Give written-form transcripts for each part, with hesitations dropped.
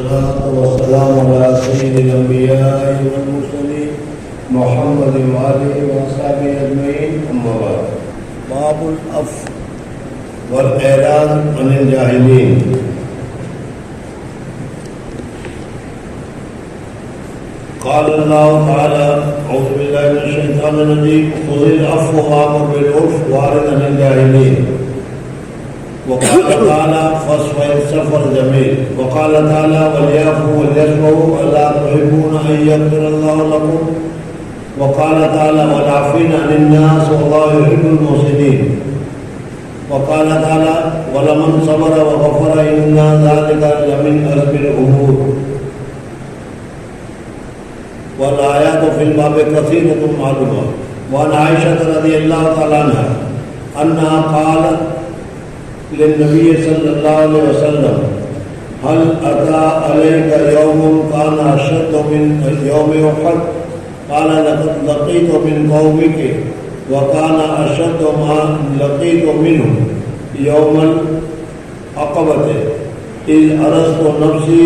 والصلاة والسلام على سيد الأنبياء والمرسلين محمد وآله وصحبه أجمعين أما بعد. باب العفو والإعراض عن الجاهلين. قال الله تعالى: أعوذ بالله من الشيطان الرجيم: خذ العفو وأمر بالعرف وأعرض عن الجاهلين. وقال تعالى: فاصفح الصفح الجميل. وقال تعالى: وليعفوا وليصفحوا ألا تحبون أن يغفر الله لكم. وقال تعالى: والعافين عن الناس والله يحب المحسنين. وقال تعالى: ولمن صبر وغفر إن ذلك لمن عزم الأمور. والآيات في الباب كثيرة معلومة. وعن عائشة رضي الله تعالى عنها أنها قالت للنبي صلى الله عليه وسلم: هل أتى عليك يوم كان أشد من يوم أحد؟ قال: لقد لقيت من قومك وكان أشد ما لقيت منهم يوم العقبة إذ أرسلت نفسي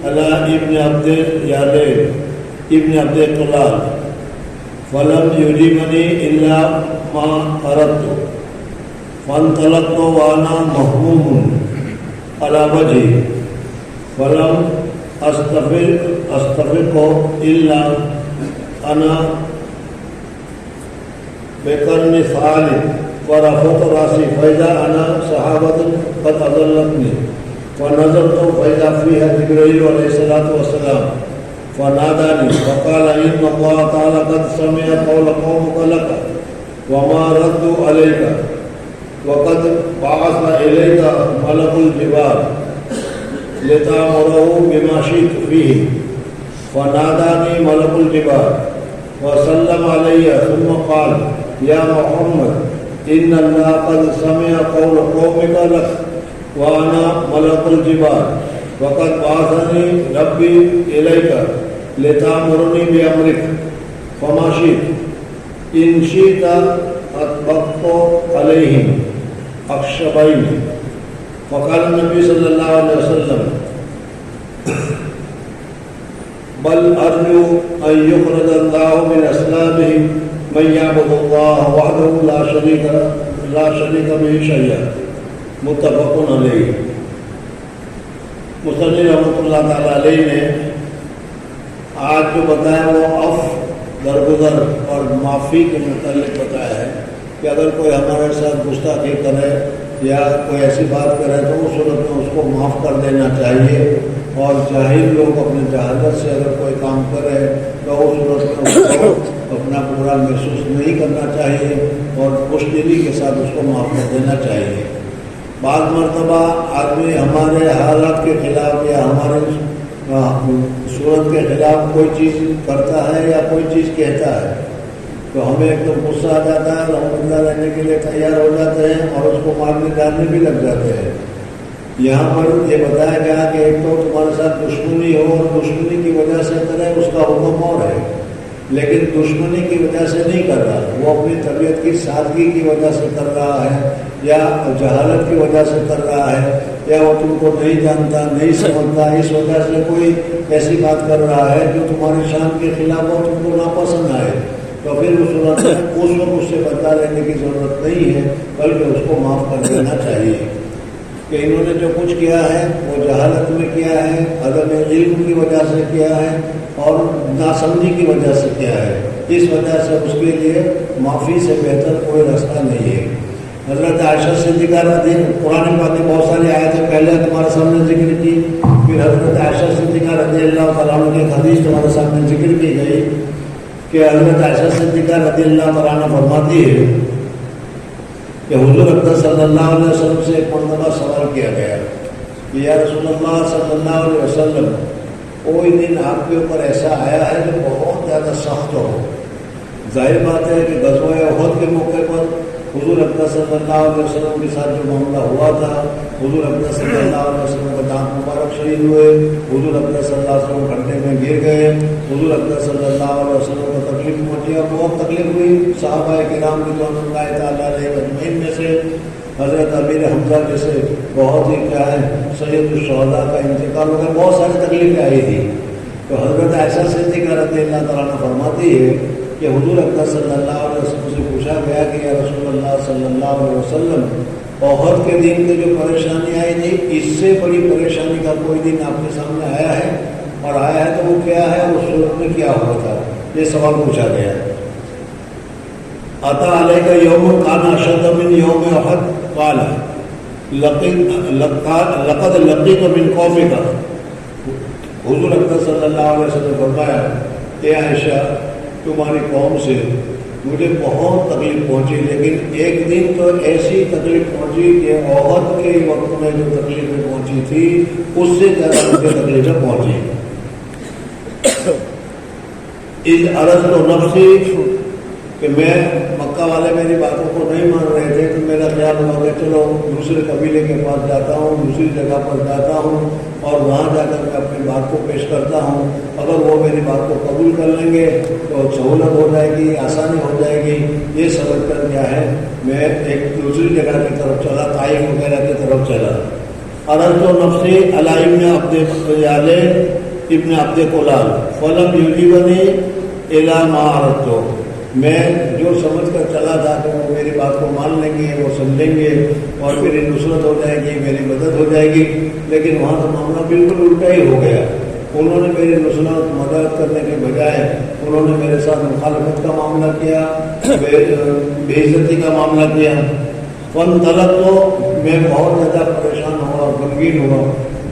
على ابن عبد يالين ابن عبد قلال فلم يجيبني إلا ما أردت فانطلقت وأنا مهموم على وجهي فلم أستفق إلا أنا بقرن ثالث فرفعت رأسي فإذا أنا صحابة قد أضلتني فنظرت فإذا فيها جبريل عليه الصلاة والسلام فناداني وقال: إن الله تعالى قد سمع قول قومك لك وما ردوا عليك وقد بعث إليك ملك الجبال لتأمره بما شئت فيه. فناداني ملك الجبال وسلم علي ثم قال: يا محمد، إن الله قد سمع قول قومك لك وأنا ملك الجبال وقد بعثني ربي إليك لتأمرني بأمرك فما شئت. إن شئت أطبقت عليهم أخشبين. فقال النبي صلى الله عليه وسلم: بل أرجو أن يخرج الله من أسلامهم من يعبد الله وحده لا شريك به شيئا. متفق علیہ. مصنف رحمۃ اللہ تعالیٰ علیہ نے آج جو بتایا وہ عفو، درگزر اور معافی کے متعلق بتایا ہے کہ اگر کوئی ہمارے ساتھ گستاخی کرے یا کوئی ایسی بات کرے تو اس صورت میں اس کو معاف کر دینا چاہیے، اور جاہل لوگ اپنے جہالت سے اگر کوئی کام کرے تو اس صورت میں اس کو اپنا برا محسوس نہیں کرنا چاہیے اور خوش دلی کے ساتھ اس کو معاف کر دینا چاہیے. بعض مرتبہ آدمی ہمارے حالات کے خلاف یا ہمارے صورت کے خلاف کوئی چیز کرتا ہے یا کوئی چیز کہتا ہے تو ہمیں ایک تو غصہ آ جاتا ہے اور ہم بندہ رہنے کے لیے تیار ہو جاتے ہیں اور اس کو مارنے ڈالنے بھی لگ جاتے ہیں. یہاں پر یہ بتایا گیا کہ ایک تو تمہارے ساتھ دشمنی ہو اور دشمنی کی وجہ سے کرے اس کا حکم اور ہے، لیکن دشمنی کی وجہ سے نہیں کر رہا، وہ اپنی طبیعت کی سادگی کی وجہ سے کر رہا ہے یا جہالت کی وجہ سے کر رہا ہے یا وہ تم کو نہیں جانتا نہیں سمجھتا، اس وجہ سے کوئی ایسی بات کر رہا ہے جو تمہاری شان کے خلاف ہو، تم کو ناپسند آئے، تو پھر اس صورت میں اس وقت اس سے بدلا لینے کی ضرورت نہیں ہے بلکہ اس کو معاف کر دینا چاہیے کہ انہوں نے جو کچھ کیا ہے وہ جہالت میں کیا ہے، عدم علم کی وجہ سے کیا ہے اور ناسمجھی کی وجہ سے کیا ہے. اس وجہ سے اس کے لیے معافی سے بہتر کوئی راستہ نہیں ہے. حضرت عائشہ صدیقہ رضی قرآن پاک میں بہت ساری آیتیں پہلے تمہارے سامنے ذکر کی، پھر حضرت عائشہ صدیقہ رضی اللہ تعالیٰ عنہ کی حدیث تمہارے سامنے ذکر کی گئی کہ حضرت عائشہ صدیقہ رضی اللہ تعالیٰ عنہ فرماتی ہے کہ حضور اقدس صلی اللہ علیہ وسلم سے ایک مرتبہ سوال کیا گیا کہ یا رسول اللہ صلی اللہ علیہ وسلم، کوئی دن آپ کے اوپر ایسا آیا ہے جو بہت زیادہ سخت ہو. ظاہر بات ہے کہ غزوہ احد کے موقع پر حضور اقدس صلی اللہ علیہ وسلم کے ساتھ جو معاملہ ہوا تھا، حضور اقدس صلی اللہ علیہ وسلم کا دانت مبارک شہید ہوئے، حضور اقدس صلی اللہ علیہ وسلم گھنٹے میں گر گئے، حضور اقدس صلی اللہ علیہ وسلم کو تکلیف پہنچی اور بہت تکلیف ہوئی صحابہ کرام رضوان اللہ تعالیٰ علیہ اجمعین میں سے. حضرت امیر حمزہ جیسے بہت ہی کیا ہے سید الشہداء کا انتقال ہو گیا، بہت ساری تکلیفیں آئی تھی. تو حضرت عائشہ صدیقہ رضی اللہ تعالیٰ عنہ فرماتی ہے کہ حضور اکرم صلی اللہ علیہ وسلم سے پوچھا گیا کہ یا رسول اللہ صلی اللہ علیہ وسلم، احد کے دن کی جو پریشانی آئی تھی اس سے بڑی پریشانی کا کوئی دن آپ کے سامنے آیا ہے؟ اور آیا ہے تو وہ کیا ہے، اس صورت میں کیا ہوا تھا؟ یہ سوال پوچھا گیا. عطا علیہ کا یوم کان اشد من یوم احد قال لقد لقیت من قومک. حضور اکرم صلی اللہ علیہ وسلم نے فرمایا کہ عائشہ تمہاری قوم سے مجھے بہت تکلیف پہنچی، لیکن ایک دن تو ایسی تکلیف پہنچی کہ احد کے وقت میں جو تکلیفیں پہنچی تھی اس سے زیادہ مجھے تکلیفیں پہنچی. اس عرض تو نفسی کہ میں مکہ والے میری باتوں کو نہیں مان رہے تھے، تو میرا خیال ہوا کہ چلو دوسرے قبیلے کے پاس جاتا ہوں، دوسری جگہ پر جاتا ہوں اور وہاں جا کر میں اپنی بات کو پیش کرتا ہوں. اگر وہ میری بات کو قبول کر لیں گے تو سہولت ہو جائے گی، آسانی ہو جائے گی. یہ سمجھ کر کیا ہے میں ایک دوسری جگہ کی طرف چلا، طائف وغیرہ کی طرف چلا. عرض تو نفسی علی ابن عبد کلال فلم یجیبنی الی ما عرضت. میں جو سمجھ کر چلا تھا کہ وہ میری بات کو مان لیں گے، وہ سمجھیں گے اور میری نصرت ہو جائے گی، میری مدد ہو جائے گی، لیکن وہاں تو معاملہ بالکل الٹا ہی ہو گیا. انہوں نے میری نصرت مدد کرنے کے بجائے انہوں نے میرے ساتھ مخالفت کا معاملہ کیا، بے عزتی کا معاملہ کیا. فن طلب تو میں بہت زیادہ پریشان ہوا اور غمگین ہوا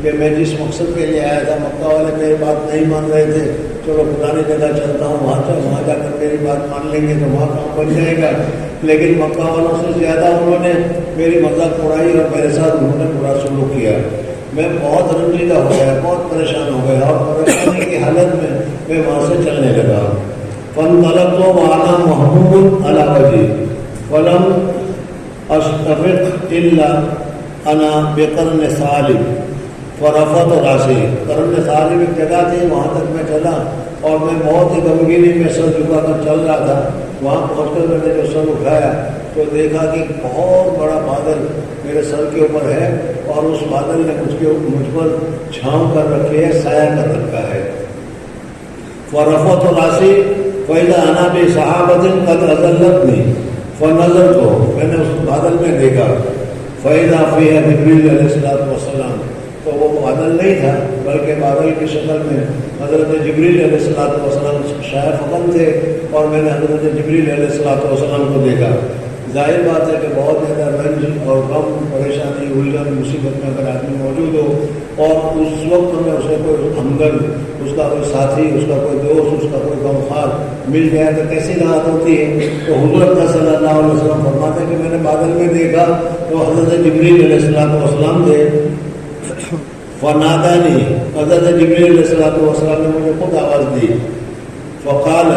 کہ میں جس مقصد کے لیے آیا تھا، مکہ والے میری بات نہیں مان رہے تھے، چلو پرانی جگہ چلتا ہوں، وہاں جا کر میری بات مان لیں گے تو وہاں کام بن جائے گا. لیکن مکہ والوں سے زیادہ انہوں نے میری مذاق اڑائی اور میرے ساتھ انہوں نے برا سلوک کیا. میں بہت رنجیدہ ہو گیا، بہت پریشان ہو گیا اور پریشانی کی حالت میں وہاں سے چلنے لگا. فن طلب تو وانا محمود علی وجہی ولم استفق الا انا بقرن صالب فرفت راسی. قرن صالب ایک جگہ تھی، وہاں تک میں چلا اور میں بہت ہی غمگینی میں سر جھکا کر چل رہا تھا. وہاں پہنچ کر میں نے جو سر اٹھایا تو دیکھا کہ بہت بڑا بادل میرے سر کے اوپر ہے اور اس بادل نے مجھ پر چھاؤں کر رکھی ہے، سایہ کر رکھا ہے. فرفت راسی فإذا أنا بصحابة قد أظلتني فنظرت. میں نے اس بادل میں دیکھا فإذا فيها جبريل علیہ الصلوۃ والسلام. تو وہ بادل نہیں تھا بلکہ بادل کی شکل میں حضرت جبریل علیہ الصلوۃ والسلام شاہ فقط تھے اور میں نے حضرت جبریل علیہ الصلوۃ والسلام کو دیکھا. ظاہر بات ہے کہ بہت زیادہ رنج اور غم، پریشانی، الجھن، مصیبت میں اگر آدمی موجود ہو اور اس وقت میں اسے کوئی ہمدرد، اس کا کوئی ساتھی، اس کا کوئی دوست، اس کا کوئی غمخوار مل جائے تو کیسی راحت ہوتی ہے. تو حضور صلی اللہ علیہ وسلم فرماتے ہیں کہ میں نے بادل میں دیکھا تو حضرت جبریل علیہ الصلوۃ والسلام تھے. فنادانی، حضرت جبریل علیہ الصلوۃ والسلام نے مجھے خود آواز دی. فقال،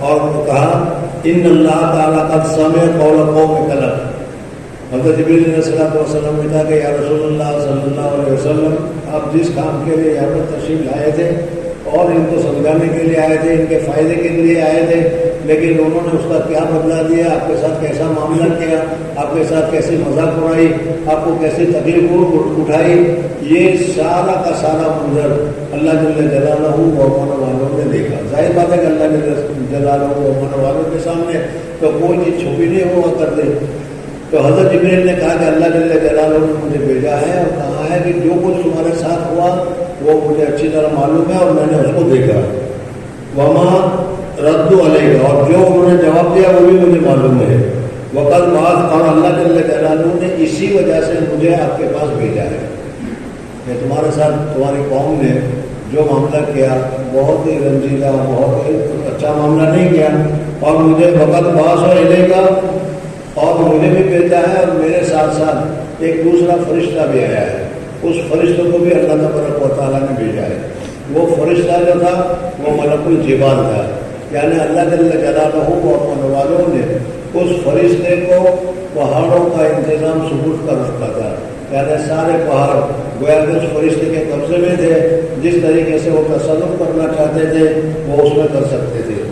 اور کہا ان اللہ تعالیٰ قد سمع قول قومک لک. حضرت جبریل علیہ الصلوۃ والسلام نے کہا کہ یا رسول اللہ صلی اللہ علیہ وسلم، آپ جس کام کے لیے یہاں پر تشریف لائے تھے اور ان کو سمجھانے کے لیے آئے تھے، ان کے فائدے کے لیے آئے تھے، لیکن انہوں نے اس کا کیا بدلا دیا، آپ کے ساتھ کیسا معاملہ کیا، آپ کے ساتھ کیسی مذاق اڑائی، آپ کو کیسی تکلیف اٹھائی، یہ سارا کا سارا منظر اللہ جل جلالہ و من والوں نے دیکھا. ظاہر بات ہے کہ اللہ جل جلالہ و من والوں کے سامنے تو کوئی چیز چھپی نہیں ہوا کرتے. تو حضرت جبریل نے کہا کہ اللہ جل جلالہ نے مجھے بھیجا ہے اور کہا ہے کہ جو کچھ تمہارے ساتھ ہوا وہ مجھے اچھی طرح معلوم ہے اور میں نے اس کو دیکھا. وما رد علیہ، اور جو انہوں نے جواب دیا وہ بھی مجھے معلوم ہے. وقت بعد، اور اللہ جل جلالہ نے اسی وجہ سے مجھے آپ کے پاس بھیجا ہے کہ تمہارے ساتھ تمہاری قوم نے جو معاملہ کیا بہت ہی رنجیدہ، بہت ہی اچھا معاملہ نہیں کیا، اور مجھے وقت باس اور علیہ کا اور مجھے بھی بھیجا ہے اور میرے ساتھ ساتھ ایک دوسرا فرشتہ بھی آیا ہے. اس فرشتوں کو بھی اللہ تبارک و تعالیٰ نے بھیجا ہے. وہ فرشتہ جو تھا وہ ملک الجبال تھا، یعنی اللہ جل جلالہ اور من والوں نے اس فرشتے کو پہاڑوں کا انتظام سپرد کر رکھا تھا. یعنی سارے پہاڑ گویا کہ اس فرشتے کے قبضے میں تھے، جس طریقے سے وہ تصرف کرنا چاہتے تھے وہ اس میں کر سکتے تھے.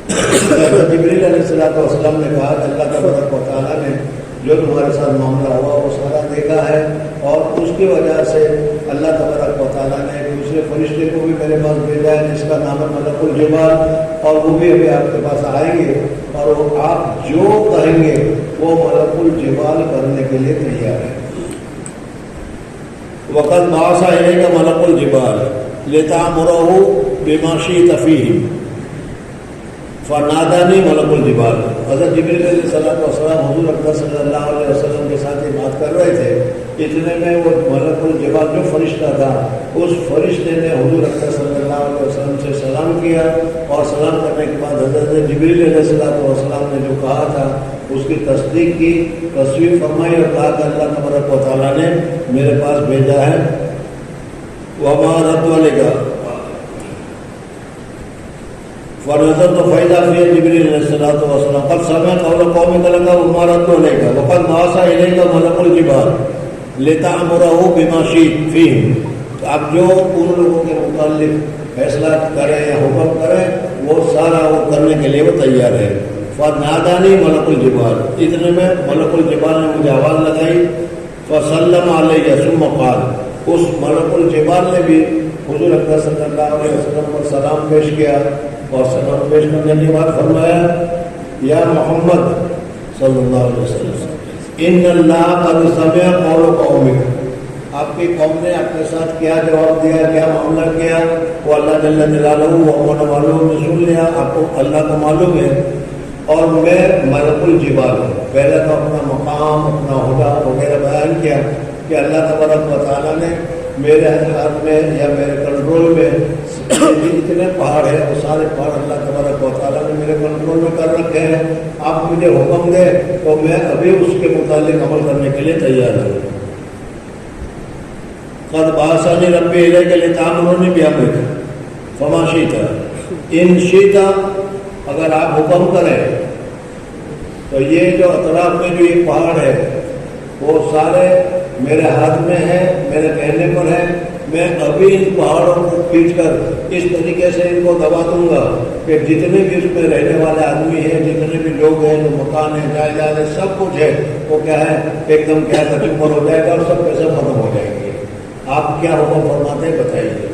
جبریل علیہ الصلوۃ والسلام نے کہا کہ اللہ تبارک و تعالیٰ نے جو تمہارے ساتھ معاملہ ہوا وہ سارا دیکھا ہے، اور اس کی وجہ سے اللہ تبارک و تعالیٰ نے دوسرے فرشتے کو بھی میرے پاس بھیجا ہے جس کا نام ہے ملک الجبال، اور وہ بھی ابھی آپ کے پاس آئیں گے، اور وہ آپ جو کہیں گے وہ ملک الجبال کرنے کے لیے تیار ہے۔ وقت بعث الیک ملک الجبال لتأمرہ بما شئت فیہ فنادانی ملک الجبال۔ حضرت جبریل علیہ السلام حضور اکرم صلی اللہ علیہ وسلم کے ساتھ یہ بات کر رہے تھے، اتنے میں وہ ملک الجبال جو فرشتہ تھا اس فرشتے نے حضور اکرم صلی اللہ علیہ وسلم سے سلام کیا، اور سلام کرنے کے بعد حضرت جبریل علیہ السلام نے جو کہا تھا اس کی تصدیق کی، تصویر فرمائی، اور کہا کہ اللہ تبارک و تعالیٰ نے میرے پاس بھیجا ہے۔ وما رد والے فنظر تو فائدہ فی جبریل علیہ السلام قد سمع قول قومک لک وما رد علیک وقد بعث الیک ملک الجبال لتأمرہ بما شئت فیہ۔ اب جو ان لوگوں کے متعلق فیصلہ کریں یا حکم کریں وہ سارا وہ کرنے کے لیے وہ تیار ہے۔ فنادانی ملک الجبال، اتنے میں ملک الجبال نے مجھے آواز لگائی، فسلم علیہ ثم قال، اس ملک الجبال نے بھی حضور اکرم صلی اللہ علیہ وسلم پر سلام پیش کیا، اور سلام پیش کرنے کے بعد فرمایا یا محمد صلی اللہ علیہ وسلم ان اللہ قد سمع قول قومک، آپ کی قوم نے آپ کے ساتھ کیا جواب دیا، کیا معاملہ کیا، وہ اللہ جل جلالہ وہ معلوم نے سن لیا، آپ کو اللہ کو معلوم ہے، اور میں ملک الجبال ہوں۔ پہلے تو اپنا مقام، اپنا عہدہ وغیرہ بیان کیا کہ اللہ تبارک و تعالیٰ نے میرے ہاتھ میں یا میرے کنٹرول میں جتنے پہاڑ ہیں وہ سارے پہاڑ اللہ تبارک و تعالیٰ نے میرے کنٹرول میں کر رکھے ہیں، آپ مجھے حکم دیں تو میں ابھی اس کے متعلق عمل کرنے کے لیے تیار ہوں۔ قد بعثنی ربی الیک لتأمرنی بامرک فما شئت ان شئت، اگر آپ حکم کریں تو یہ جو اطراف میں جو یہ پہاڑ ہے وہ سارے میرے ہاتھ میں ہے، میرے کہنے پر ہے، میں ابھی ان پہاڑوں کو کھینچ کر اس طریقے سے ان کو دبا دوں گا کہ جتنے بھی اس میں رہنے والے آدمی ہیں، جتنے بھی لوگ ہیں، جو مکان ہے، جائیداد ہے، سب کچھ ہے، وہ کیا ہے ایک دم کیا چمر ہو جائے گا اور سب پیسے ختم ہو جائیں گے۔ آپ کیا حکم فرماتے ہیں بتائیے۔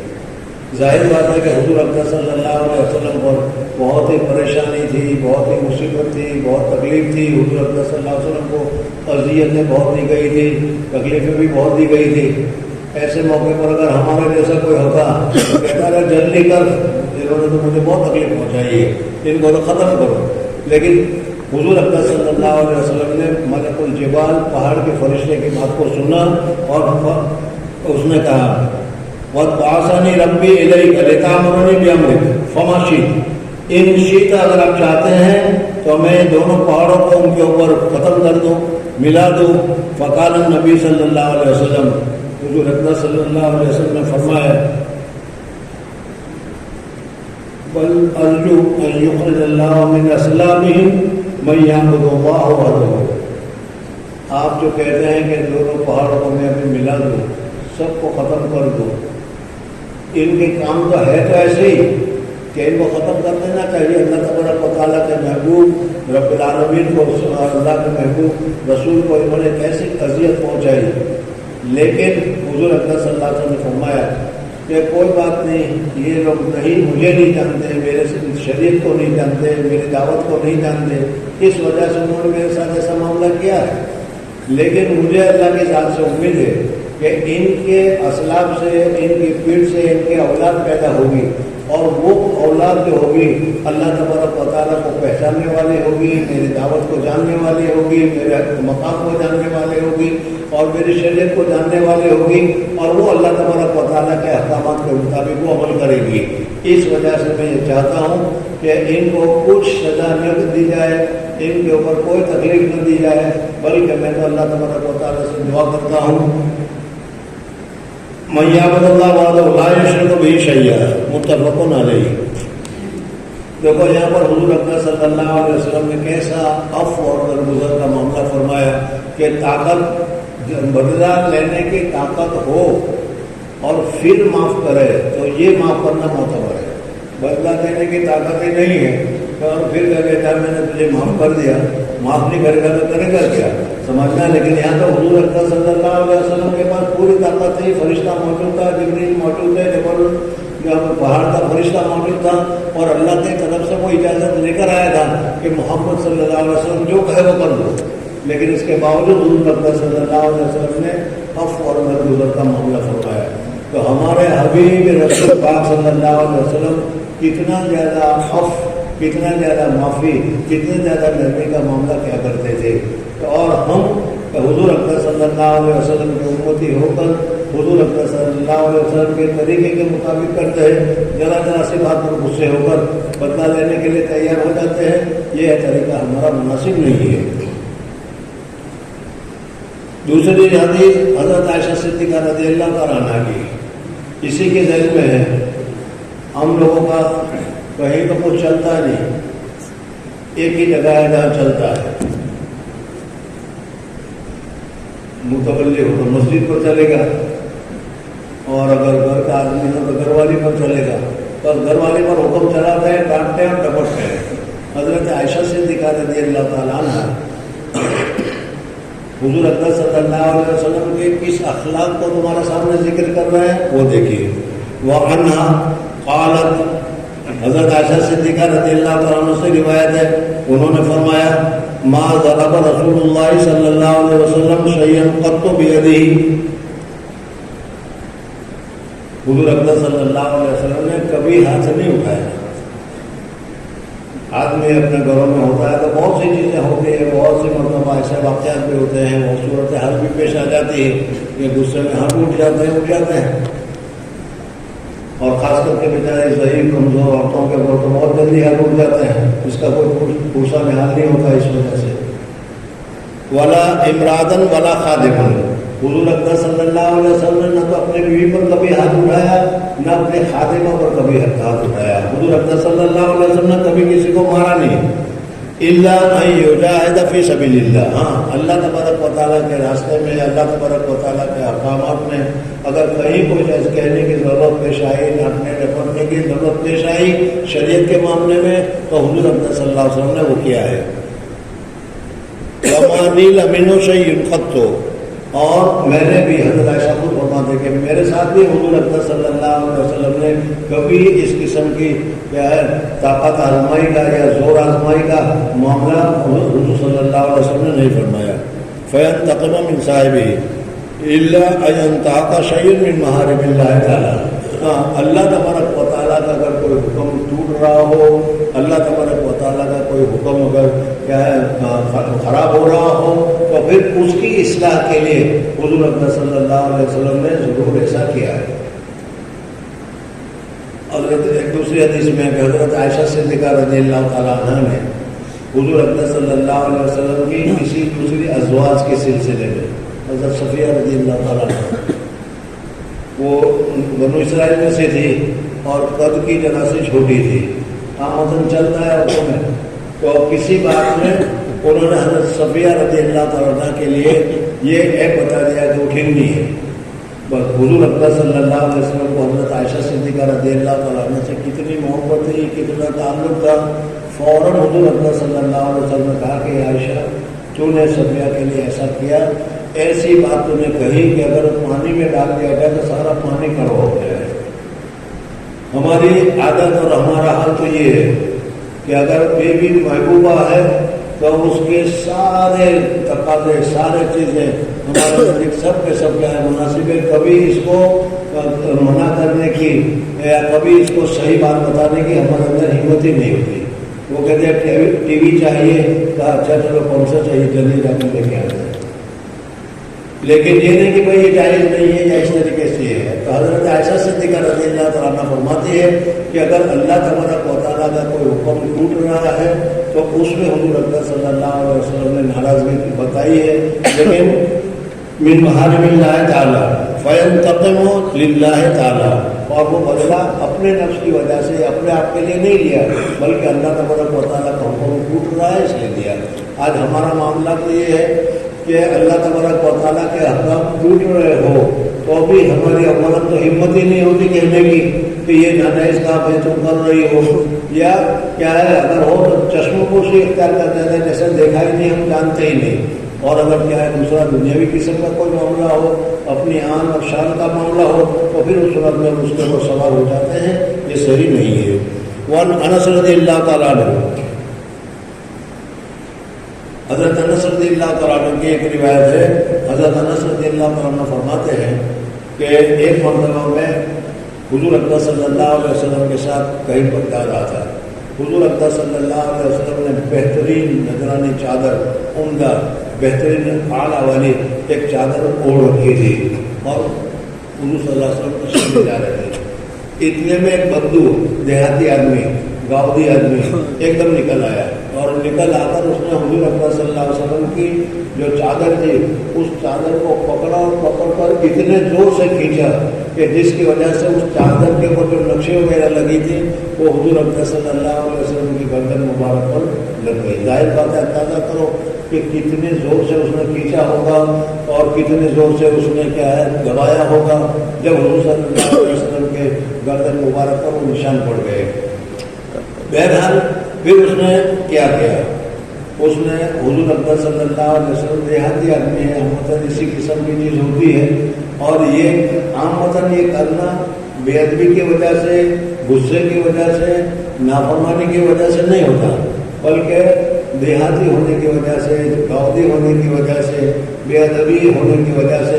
ظاہر بات ہے کہ حضور اکرم صلی اللہ علیہ وسلم پر بہت ہی پریشانی تھی، بہت ہی مصیبت تھی، بہت تکلیف تھی، حضور اکرم صلی اللہ علیہ وسلم کو اذیتیں بہت دی گئی تھی، تکلیفیں بھی بہت دی گئی تھی۔ ایسے موقع پر اگر ہمارے جیسا کوئی ہوتا تو کہتا ہے جلدی کر، انہوں نے تو مجھے بہت تکلیف پہنچائی ہے، ان کو تو ختم کرو۔ لیکن حضور اکرم صلی اللہ علیہ وسلم نے ملک الجبال پہاڑ کے فرشتے کی بات کو سنا، اور اس نے کہا وَقَدْ بَعَثَنِي رَبِّي إِلَيْكَ لِتَأْمُرَنِي بِأَمْرِكَ فَمَا شِئْتَ ان شئت، اگر آپ چاہتے ہیں تو میں دونوں پہاڑوں کو ان کے اوپر ختم کر دوں، ملا دوں۔ فقال النبی صلی اللہ علیہ وسلم، حضور اکرم صلی اللہ علیہ وسلم نے فرمایا بل ارجو ان یخرج اللہ من اصلابہم من یعبد اللہ وحدہ۔ آپ جو کہتے ہیں کہ دونوں پہاڑوں کو میں ابھی ملا دوں، سب کو ختم کر دوں، ان کے کام تو ہے تو ایسے ہی کہ ان کو ختم کر دینا چاہیے۔ اللہ تبارک و تعالیٰ کے محبوب رب العالمین کو، اللہ کے محبوب رسول کو انہوں نے کیسی اذیت پہنچائی، لیکن حضور اکرم صلی اللہ علیہ وسلم نے فرمایا کہ کوئی بات نہیں، یہ لوگ نہیں مجھے نہیں جانتے، میرے شریعت کو نہیں جانتے، میری دعوت کو نہیں جانتے، اس وجہ سے انہوں نے میرے ساتھ ایسا معاملہ کیا ہے، لیکن مجھے اللہ کی ذات سے امید ہے کہ ان کے اسلاف سے، ان کی پیٹھ سے ان کی اولاد پیدا ہوگی، اور وہ اولاد جو ہوگی اللہ تبارک و تعالیٰ کو پہچاننے والی ہوگی، میری دعوت کو جاننے والی ہوگی، میرے مقام کو جاننے والی ہوگی، اور میری شریعت کو جاننے والی ہوگی، اور وہ اللہ تبارک و تعالیٰ کے احکامات کے مطابق وہ عمل کرے گی۔ اس وجہ سے میں یہ چاہتا ہوں کہ ان کو کچھ سزا نہ دی جائے، ان کے اوپر کوئی تکلیف نہ دی جائے، بلکہ میں تو اللہ تبارک و تعالیٰ سے دعا کرتا ہوں من یعبد اللہ وحدہ لا یشرک بہ شیئا، متفق علیہ۔ دیکھو یہاں پر حضور اکرم صلی اللہ علیہ وسلم نے کیسا عفو اور درگزر کا معاملہ فرمایا کہ طاقت، بدلہ لینے کی طاقت ہو اور پھر معاف کرے تو یہ معاف کرنا معتبر ہے۔ بدلہ دینے کی طاقت ہی نہیں ہے تو پھر کہتا ہے میں نے تجھے معاف کر دیا، معاف نہیں کرے گا تو کرے گا کیا؟ سمجھنا. لیکن یہاں تو حضور اکرم صلی اللہ علیہ وسلم کے پاس پوری طاقت تھی. فرشتہ موجود تھا, جبریل موجود ہے, جو پہاڑ کا فرشتہ موجود تھا, اور اللہ کی طرف سے وہ اجازت لے کر آیا تھا کہ محمد صلی اللہ علیہ وسلم جو کہے وہ کر دو. لیکن اس کے باوجود حضور اکرم صلی اللہ علیہ وسلم نے عفو اور درگزر کا معاملہ فرمایا. تو ہمارے حبیب رسول پاک صلی اللہ علیہ وسلم کتنا زیادہ عفو, کتنا زیادہ معافی, کتنا زیادہ نرمی کا معاملہ کیا کرتے تھے. اور ہم حضور اکرم صلی اللہ علیہ وسلم کے امتی ہو کر حضور اکرم صلی اللہ علیہ وسلم کے طریقے کے مطابق کرتے ہیں. ذرا ذرا سی بات پر غصے ہو کر بدلہ لینے کے لیے تیار ہو جاتے ہیں. یہ طریقہ ہمارا مناسب نہیں ہے. دوسری حدیث حضرت عائشہ صدیقہ رضی اللہ تعالیٰ عنہا کی, اسی کے ذہن میں ہے. ہم لوگوں کا کہیں تو کچھ چلتا نہیں, ایک ہی جگہ ہے جہاں چلتا ہے. متولی ہو تو مسجد پر چلے گا, اور اگر گھر کا آدمی ہو تو گھر والی پر چلے گا. بس گھر والی پر حکم چلاتے ہیں, ڈانٹتے ہیں اور ڈپٹتے ہیں. حضرت عائشہ صدیقہ رضی اللہ تعالیٰ عنہ حضور اکرم صلی اللہ علیہ وسلم کے کس اخلاق کو تمہارے سامنے ذکر کر رہے ہیں وہ دیکھیے. وعنہا قالت, حضرت عائشہ صدیقہ رضی اللہ تعالیٰ عنہ سے روایت ہے, انہوں نے فرمایا ما ضرب رسول اللہ صلی اللہ علیہ وسلم شیئا قط بیدہ. حضور اکرم صلی اللہ علیہ وسلم نے کبھی ہاتھ نہیں اٹھایا. آدمی اپنے گھروں میں ہوتا ہے تو بہت سی چیزیں ہوتی ہیں, بہت سی مرتبہ ایسے واقعات بھی ہوتے ہیں, بہت صورت حال بھی پیش آ جاتی ہے کہ غصے میں ہاتھ اٹھ جاتے ہیں. اور خاص کر کے بیچارے ضعیف کمزور عورتوں کے اوپر تو بہت جلدی ہاتھ اٹھ جاتے ہیں. اس کا کوئی پوچھا نحال نہیں ہوتا اس وجہ سے. ولا امرادن ولا خادمن, حضور اکرم صلی اللہ علیہ وسلم نے نہ تو اپنے بیوی پر کبھی ہاتھ اٹھایا, نہ اپنے خادمہ پر کبھی ہاتھ اٹھایا. حضور اکرم صلی اللہ علیہ وسلم نے کبھی کسی کو مارا نہیں. الا ان یجاہد فی سبیل اللہ, ہاں اللہ تبارک و تعالیٰ کے راستے میں, اللہ تبارک و تعالیٰ کے احکامات میں اگر کہیں کوئی چیز کہنے کی ضرورت پیش آئی, ڈانٹنے ڈپٹنے کی ضرورت پیش آئی شریعت کے معاملے میں, تو حضور اکرم صلی اللہ علیہ وسلم نے وہ کیا ہے. وما نیل منہ شیء قط, اور میں نے بھی, حضرت عائشہ خود فرماتے کہ میرے ساتھ بھی حضور اکرم صلی اللہ علیہ وسلم نے کبھی اس قسم کی کیا ہے طاقت آزمائی کا یا زور آزمائی کا معاملہ حضور صلی اللہ علیہ وسلم نے نہیں فرمایا. فینتقم من صاحبہ الا ان ينتهك شيء من محارم اللہ تعالیٰ. اللہ تبارک و تعالیٰ کا اگر کوئی حکم ٹوٹ رہا ہو, اللہ تبارک و تعالیٰ کا کوئی حکم اگر کیا ہے خراب ہو رہا ہو, تو پھر اس کی اصلاح کے لیے حضور اکرم صلی اللہ علیہ وسلم نے ضرور ایسا کیا ہے. حضرت ایک دوسری حدیث میں کہ حضرت عائشہ صدیقہ رضی اللہ تعالیٰ عنہ نے حضور اکرم صلی اللہ علیہ وسلم کی کسی دوسری ازواج کے سلسلے میں, حضرت صفیہ رضی اللہ تعالیٰ عنہ وہ بنو اسرائیل میں سے تھی اور قد کی جگہ سے چھوٹی تھی. آمدن چلتا ہے عورتوں میں, تو کسی بات میں انہوں نے حضرت صفیہ رضی اللہ تعالیٰ عنہ کے لیے یہ ایپ بتا دیا کہ اٹھنی ہے. بس حضور اکرم صلی اللہ علیہ وسلم کو حضرت عائشہ صدیقہ رضی اللہ تعالیٰ عنہ سے کتنی محبت تھی, کتنا تعلق تھا. فوراً حضور اکرم صلی اللہ علیہ وسلم نے کہا کہ عائشہ تو نے صفیہ کے لیے ایسا کیا, ایسی بات تو نے کہی کہ اگر پانی میں ڈال دیا جائے تو سارا پانی کڑوا ہو جائے. ہماری عادت اور ہمارا حال تو یہ ہے کہ اگر بیوی محبوبہ ہے تو اس کے سارے تقاضے, سارے چیزیں ہمارے نزدیک سب کے سب کیا ہے مناسب ہے. کبھی اس کو منع کرنے کی یا کبھی اس کو صحیح بات بتانے کی ہمارے اندر ہمت ہی نہیں ہوتی. وہ کہتے ہیں ٹی وی چاہیے, کہا اچھا چلو کون سا چاہیے, جلدی جا کے لے کے آتے ہیں. لیکن یہ نہیں کہ بھائی یہ جائز نہیں ہے یا اس طریقے سے یہ ہے. تو حضرت عائشہ صدیقہ رضی اللہ تعالیٰ عنہ فرماتی ہے کہ اگر اللہ تبارک و تعالیٰ کا کوئی حکم ٹوٹ رہا ہے تو اس میں حضور اکرم صلی اللہ علیہ وسلم نے ناراضگی بتائی ہے. لیکن من محارم اللہ تعالیٰ فینتقم للہ تعالیٰ, اور وہ بدلہ اپنے نفس کی وجہ سے اپنے آپ کے لیے نہیں لیا, بلکہ اللہ تبارک و تعالیٰ کا حکم ٹوٹ رہا ہے اس لیے دیا. آج ہمارا معاملہ تو یہ ہے کہ اللہ تبارک و تعالیٰ کے احکام ٹوٹ رہے ہو تو بھی ہماری عمارت تو ہمت ہی نہیں ہوتی کہنے کی کہ یہ ناجائز کام ہے تم کر رہی ہو, یا کیا ہے اگر ہو تو چشم پوشی اختیار کر دیتے ہیں جیسے دیکھا ہی نہیں, ہم جانتے ہی نہیں. اور اگر کیا ہے دوسرا دنیاوی قسم کا کوئی معاملہ ہو، اپنی آن اور شان کا معاملہ ہو، تو پھر اس صورت میں اس کے وہ سوال ہو جاتے ہیں، یہ صحیح نہیں ہے۔ وعن انس رضی اللہ تعالیٰ عنہ، حضرت انس رضی اللہ تعالیٰ عنہ کی ایک روایت ہے، حضرت انس رضی اللہ تعالیٰ عنہ فرماتے ہیں کہ ایک مرتبہ میں حضور اکرم صلی اللہ علیہ وسلم کے ساتھ کہیں پر جا رہا تھا۔ حضور اکرم صلی اللہ علیہ وسلم نے بہترین نذرانی چادر، عمدہ بہترین اعلیٰ والی ایک چادر اوڑھ رکھی تھی، اور حضور صلی اللہ علیہ وسلم تشریف لے جا رہے تھے۔ اتنے میں ایک بدو دیہاتی آدمی، گاؤدی آدمی ایک دم نکل آیا، اور نکل آ کر اس نے حضور اکرم صلی اللہ علیہ وسلم کی جو چادر تھی اس چادر کو پکڑا، اور پکڑ کر اتنے زور سے کھینچا کہ جس کی وجہ سے اس چادر کے اوپر جو نقشے وغیرہ لگی تھی وہ حضور اکرم صلی اللہ علیہ وسلم کی گردن مبارک پر لگ گئی۔ ظاہر بات ہے، اندازہ کرو کہ کتنے زور سے اس نے کھینچا ہوگا اور کتنے زور سے اس نے کیا ہے دبایا ہوگا، جب حضور صلی اللہ علیہ وسلم کے گردن مبارک پر وہ نشان پڑ گئے۔ بہرحال پھر اس نے کیا کیا، اس نے حضور اکرم صلی اللہ علیہ وسلم دیہاتی آدمی ہے، عامتاً اسی قسم کی چیز ہوتی ہے، اور یہ عامتاً یہ کرنا بے ادبی کی وجہ سے، غصے کی وجہ سے، نافرمانی کی وجہ سے نہیں ہوتا، بلکہ دیہاتی ہونے کی وجہ سے، گاؤدی ہونے کی وجہ سے، بے ادبی ہونے کی وجہ سے،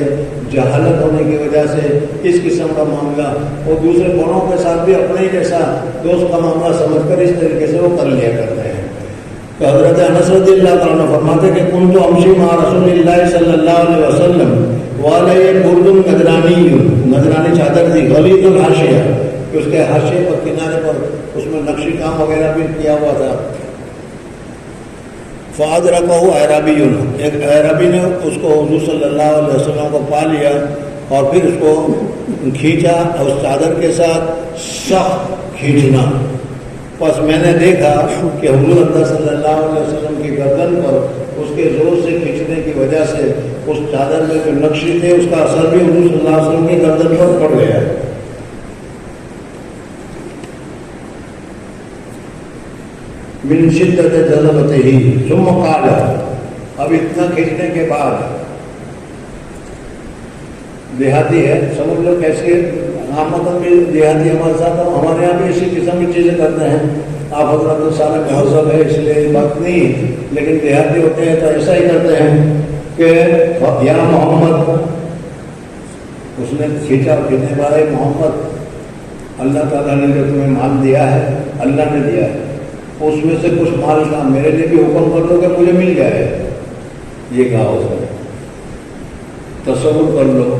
جہالت ہونے کی وجہ سے اس قسم کا معاملہ اور دوسرے بڑوں کے ساتھ بھی اپنے ہی جیسا دوست کا معاملہ سمجھ کر اس طریقے سے وہ کر لیا کرتے ہیں۔ تو حضرت انس رضی اللہ تعالیٰ عنہ فرماتے کہ کنت امشی مع رسول اللہ صلی اللہ علیہ وسلم وعلیہ برد نذرانی چادر تھی، غلیظ الحاشیہ، کہ اس کے حاشیے پر کنارے پر اس میں نقشی کام وغیرہ بھی کیا ہوا تھا۔ فَأَدْرَكَهُ اعرابی، ایک اعرابی نے اس کو حضور صلی اللہ علیہ وسلم کو پا لیا اور پھر اس کو کھینچا، اور اس چادر کے ساتھ سخت کھینچنا۔ بس میں نے دیکھا کہ حضور اکرم صلی اللہ علیہ وسلم کی گردن پر اس کے زور سے کھینچنے کی وجہ سے اس چادر میں جو نقشے تھے اس کا اثر بھی حضور صلی اللہ علیہ وسلم کی گردن پر پڑ گیا۔ من شدت جذبتہ ثم قال، اب اتنا کھینچنے کے بعد، دیہاتی ہے سمجھ لو کیسے، عامتاً بھی دیہاتی ہمارے ساتھ، ہمارے یہاں بھی اسی قسم کی چیزیں کرتے ہیں۔ آپ حضرات تو سارے مہذب ہے اس لیے بات نہیں، لیکن دیہاتی ہوتے ہیں تو ایسا ہی کرتے ہیں کہ یا محمد، اس نے کھینچا، کھینچنے والے محمد، اللہ تعالیٰ نے جو تمہیں مال دیا ہے اللہ نے دیا ہے، اس میں سے کچھ مال کا میرے لیے بھی حکم کر دو کہ مجھے مل جائے۔ یہ کہا اس نے۔ تصور کر لو،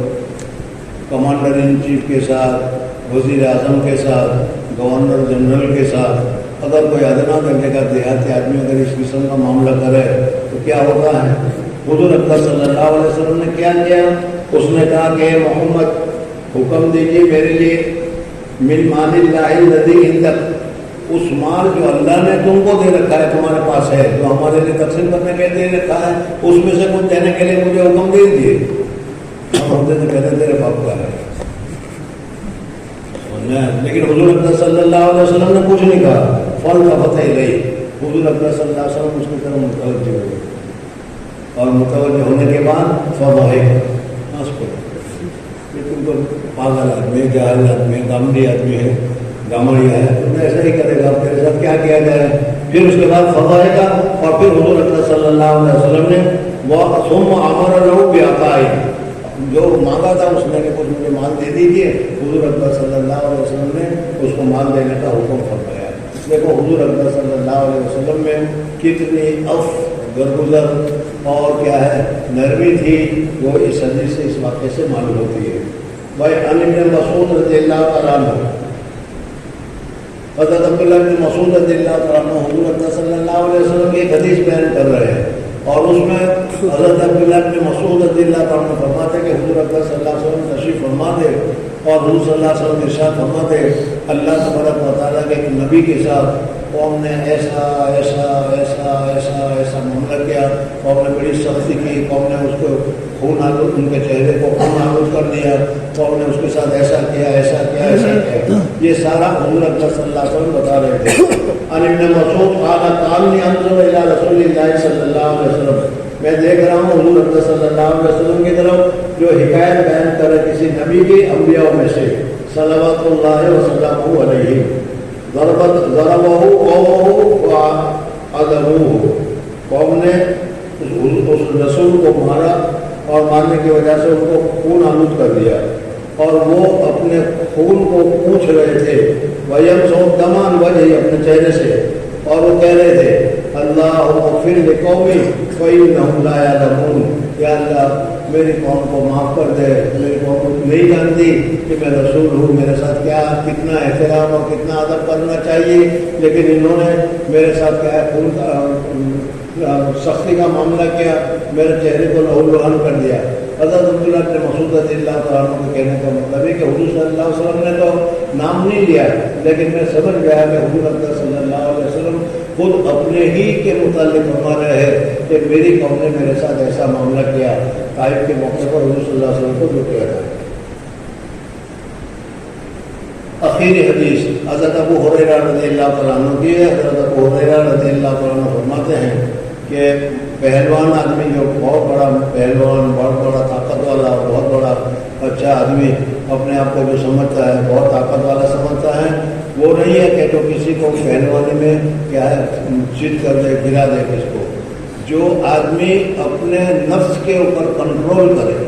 کمانڈر ان چیف کے ساتھ، وزیر اعظم کے ساتھ، گورنر جنرل کے ساتھ اگر کوئی ادنا درجے کا دیہاتی آدمی اگر اس قسم کا معاملہ کرے تو کیا ہوتا ہے؟ حضور اکرم صلی اللہ علیہ وسلم نے کیا کیا؟ اس نے کہا کہ محمد حکم دیجیے میرے لیے، من مال اللہ الذی عندک، اس مال جو اللہ نے تم کو دے رکھا ہے، تمہارے پاس ہے، جو ہمارے لیے تقسیم کرنے کے لیے دے رکھا ہے، اس میں سے کچھ دینے کے لیے مجھے حکم دے دیجیے۔ ہم ہوتے تو کہتے تیرے باپ کا ہے، لیکن حضور اکرم صلی اللہ علیہ وسلم نے کچھ نہیں کہا۔ فالتفت الیہ، حضور اکرم صلی اللہ علیہ وسلم اس کی طرف متوجہ ہوئے، اور متوجہ ہونے کے بعد فضحک، ہنس پڑے، لیکن تو پاگل آدمی ہے، جاہل آدمی ہے، گامڑی آدمی ہے، گامڑیا ہے، تو ایسا ہی کرے گا، تیرے ساتھ کیا کیا جائے؟ پھر اس کے بعد فضحک، اور پھر حضور اکرم صلی اللہ علیہ وسلم نے ثم امر له بعطاء، جو مانگا تھا اس نے کہ کچھ مجھے مال دے دیجیے، حضور اکرم صلی اللہ علیہ وسلم نے اس کو مال دینے کا حکم فرمایا۔ دیکھو حضور اکرم صلی اللہ علیہ وسلم میں کتنی درگزر اور کیا ہے نرمی تھی، وہ اس حدیث سے اس واقعے سے معلوم ہوتی ہے۔ بھائی عن ابن مسعود رضی اللہ تعالیٰ عنہ، حضرت عبداللہ بن مسعود رضی اللہ تعالیٰ عنہ حضور اکرم صلی اللہ علیہ وسلم کی ایک حدیث بیان کر رہے ہیں، اور اس میں حضرت عبداللہ بن مسعود رضی اللہ تعالیٰ عنہ فرماتے کہ حضور اکرم صلی اللہ علیہ وسلم تشریف فرما دے، اور حضور صلی اللہ علیہ وسلم ارشاد فرماتے اللہ تبارک و تعالیٰ کے ایک نبی کے ساتھ قوم نے ایسا ایسا ایسا ایسا ایسا معاملہ کیا، قوم نے بڑی سختی کی، قوم نے اس کو خون آلود، ان کے چہرے کو خون آلود کر دیا، قوم نے اس کے ساتھ ایسا کیا ایسا کیا ایسا کیا، یہ سارا حضور اکرم صلی اللہ علیہ وسلم بتا رہے تھے۔ عن ابن مسعود قال قال انظر الى رسول اللہ صلی اللہ علیہ وسلم، میں دیکھ رہا ہوں حضور اکرم صلی اللہ علیہ وسلم کی طرف جو حکایت بیان کرے کسی نبی کی انبیاء میں سے صلوات اللہ وسلم علیہ ضربہ قومہ وعذبوہ، قوم نے اس رسول کو مارا اور مارنے کی وجہ سے ان کو خون آلود کر دیا، اور وہ اپنے خون کو پوچھ رہے تھے وَيَمْسَحُ الدَّمَ عَنْ وَجْهِهِ، اپنے چہرے سے، اور وہ کہہ رہے تھے اللہم اغفر لقومی فإنہم لا یعلمون، یا اللہ میری قوم کو معاف کر دے، میری قوم نہیں جانتی کہ میں رسول ہوں، میرے ساتھ کیا کتنا احترام اور کتنا ادب کرنا چاہیے، لیکن انہوں نے میرے ساتھ کیا ہے خون سختی کا معاملہ کیا، میرے چہرے کو لہو لہان کر دیا۔ حضرت عبداللہ بن مسعود رضی اللہ تعالیٰ عنہ کے کہنے کا مطلب ہے کہ حضور صلی اللہ علیہ وسلم نے تو نام نہیں لیا، لیکن میں سمجھ گیا کہ حضور اکرم صلی اللہ علیہ وسلم خود اپنے ہی کے متعلق فرما رہے ہیں کہ میری قوم نے میرے ساتھ ایسا معاملہ کیا طائف کے موقع پر حضور صلی اللہ علیہ وسلم کو جو کیا تھا۔ آخری حدیث حضرت ابو ہریرہ رضی اللہ تعالیٰ عنہ کی ہے۔ حضرت ابو ہریرہ رضی اللہ تعالیٰ عنہ فرماتے ہیں کہ پہلوان آدمی جو بہت بڑا پہلوان، بہت بڑا طاقت والا، بہت بڑا اچھا آدمی اپنے آپ کو جو سمجھتا ہے، بہت طاقت والا سمجھتا ہے، وہ نہیں ہے کہ تو کسی کو پہلوانی میں کیا ہے چیت کر دے، گرا دے کس کو۔ جو آدمی اپنے نفس کے اوپر کنٹرول کرے،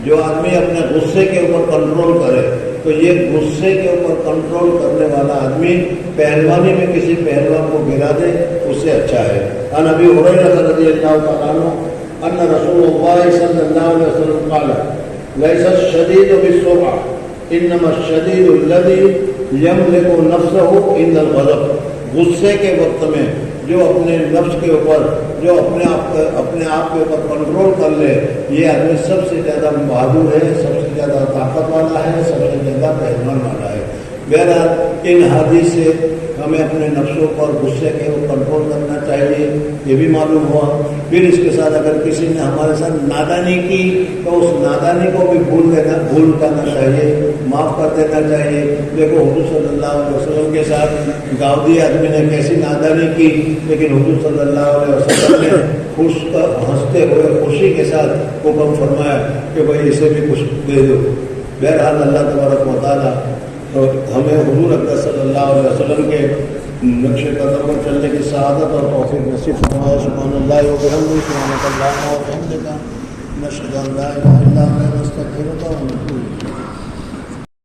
جو آدمی اپنے غصے کے اوپر کنٹرول کرے، تو یہ غصے کے اوپر کنٹرول کرنے والا آدمی پہلوانی میں کسی پہلوان کو گرا دے، اس سے اچھا ہے۔ عن ابی ہریرہ رضی اللہ تعالیٰ عنہ ان رسول اللہ صلی اللہ علیہ وسلم قال لیس الشدید بالسرعہ انما الشدید الذی یملک نفسہ عند الغضب، غصے کے وقت میں جو اپنے نفس کے اوپر، جو اپنے آپ کے اوپر کنٹرول کر لے، یہ آدمی سب سے زیادہ بہادر ہے، سب سے زیادہ طاقت والا ہے، سب سے زیادہ پہلوان والا ہے۔ بہرحال ان حدیث سے ہمیں اپنے نفسوں پر غصے کے کنٹرول کرنا چاہیے، یہ بھی معلوم ہوا۔ پھر اس کے ساتھ اگر کسی نے ہمارے ساتھ نادانی کی تو اس نادانی کو بھی بھول کرنا چاہیے، معاف کر دینا چاہیے۔ دیکھو حضور صلی اللہ علیہ وسلم کے ساتھ گاؤدی آدمی نے کیسی نادانی کی، لیکن حضور صلی اللہ علیہ وسلم نے ہنستے ہوئے خوشی کے ساتھ حکم فرمایا کہ بھائی اسے بھی کچھ دے دو۔ بہرحال اللہ تبارک و تعالیٰ ہمیں حضور اکرم صلی اللہ علیہ وسلم کے نقش قدم پر چلنے کی سعادت اور توفیق نصیب فرمائے۔ سبحان اللہ و بحمدہ، سبحانک اللہم و بحمدک، نشہد ان لا الہ الا انت، نستغفرک و نتوب الیک۔